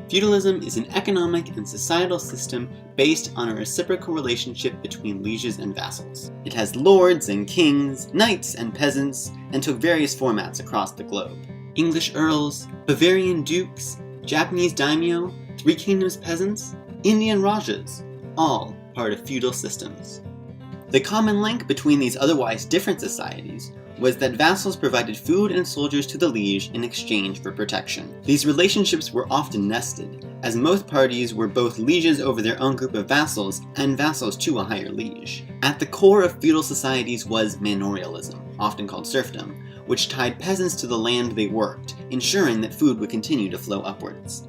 Feudalism is an economic and societal system based on a reciprocal relationship between lieges and vassals. It has lords and kings, knights and peasants, and took various formats across the globe. English earls, Bavarian dukes, Japanese daimyo, Three Kingdoms peasants, Indian rajas, all part of feudal systems. The common link between these otherwise different societies was that vassals provided food and soldiers to the liege in exchange for protection. These relationships were often nested, as most parties were both lieges over their own group of vassals and vassals to a higher liege. At the core of feudal societies was manorialism, often called serfdom, which tied peasants to the land they worked, ensuring that food would continue to flow upwards.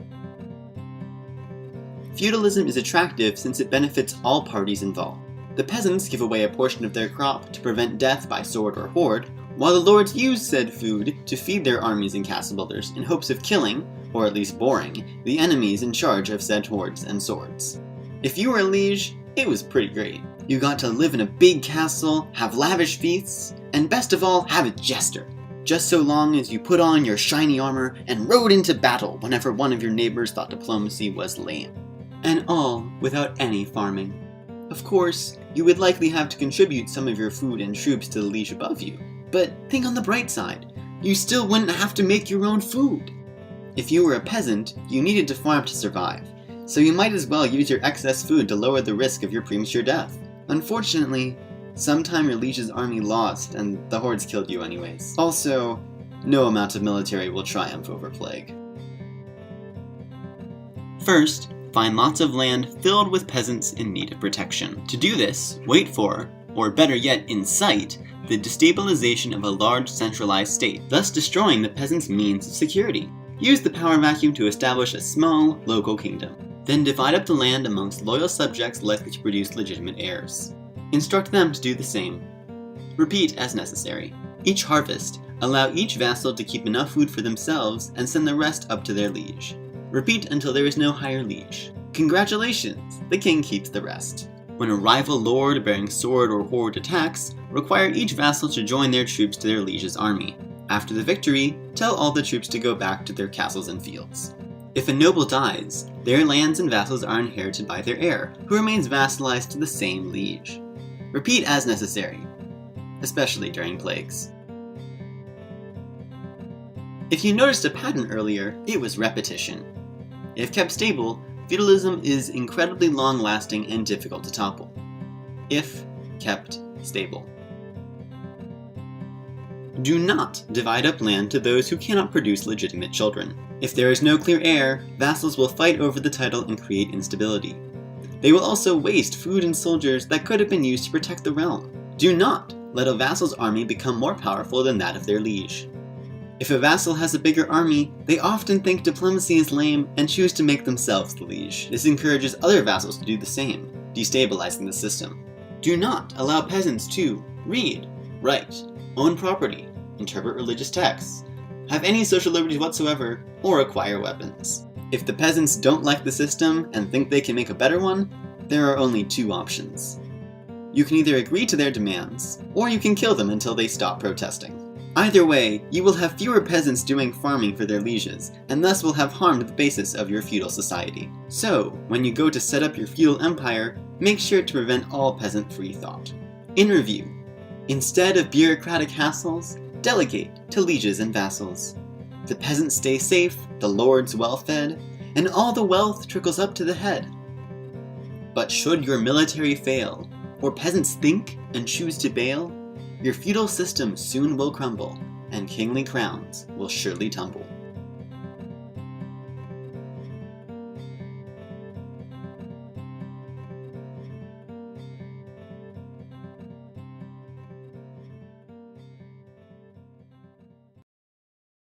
Feudalism is attractive since it benefits all parties involved. The peasants give away a portion of their crop to prevent death by sword or horde, while the lords use said food to feed their armies and castle builders in hopes of killing, or at least boring, the enemies in charge of said hordes and swords. If you were a liege, it was pretty great. You got to live in a big castle, have lavish feasts, and best of all, have a jester. Just so long as you put on your shiny armor and rode into battle whenever one of your neighbors thought diplomacy was lame. And all without any farming. Of course, you would likely have to contribute some of your food and troops to the liege above you, but think on the bright side, you still wouldn't have to make your own food. If you were a peasant, you needed to farm to survive, so you might as well use your excess food to lower the risk of your premature death. Unfortunately, sometime your liege's army lost and the hordes killed you anyways. Also, no amount of military will triumph over plague. First, find lots of land filled with peasants in need of protection. To do this, wait for, or better yet incite, the destabilization of a large centralized state, thus destroying the peasants' means of security. Use the power vacuum to establish a small, local kingdom. Then divide up the land amongst loyal subjects likely to produce legitimate heirs. Instruct them to do the same. Repeat as necessary. Each harvest, allow each vassal to keep enough food for themselves and send the rest up to their liege. Repeat until there is no higher liege. Congratulations! The king keeps the rest. When a rival lord bearing sword or horde attacks, require each vassal to join their troops to their liege's army. After the victory, tell all the troops to go back to their castles and fields. If a noble dies, their lands and vassals are inherited by their heir, who remains vassalized to the same liege. Repeat as necessary, especially during plagues. If you noticed a pattern earlier, it was repetition. If kept stable, feudalism is incredibly long-lasting and difficult to topple. If kept stable. Do not divide up land to those who cannot produce legitimate children. If there is no clear heir, vassals will fight over the title and create instability. They will also waste food and soldiers that could have been used to protect the realm. Do not let a vassal's army become more powerful than that of their liege. If a vassal has a bigger army, they often think diplomacy is lame and choose to make themselves the liege. This encourages other vassals to do the same, destabilizing the system. Do not allow peasants to read, write, own property, interpret religious texts, have any social liberties whatsoever, or acquire weapons. If the peasants don't like the system and think they can make a better one, there are only two options. You can either agree to their demands, or you can kill them until they stop protesting. Either way, you will have fewer peasants doing farming for their lieges, and thus will have harmed the basis of your feudal society. So, when you go to set up your feudal empire, make sure to prevent all peasant-free thought. In review, instead of bureaucratic hassles, delegate to lieges and vassals. The peasants stay safe, the lords well-fed, and all the wealth trickles up to the head. But should your military fail, or peasants think and choose to bail, your feudal system soon will crumble, and kingly crowns will surely tumble.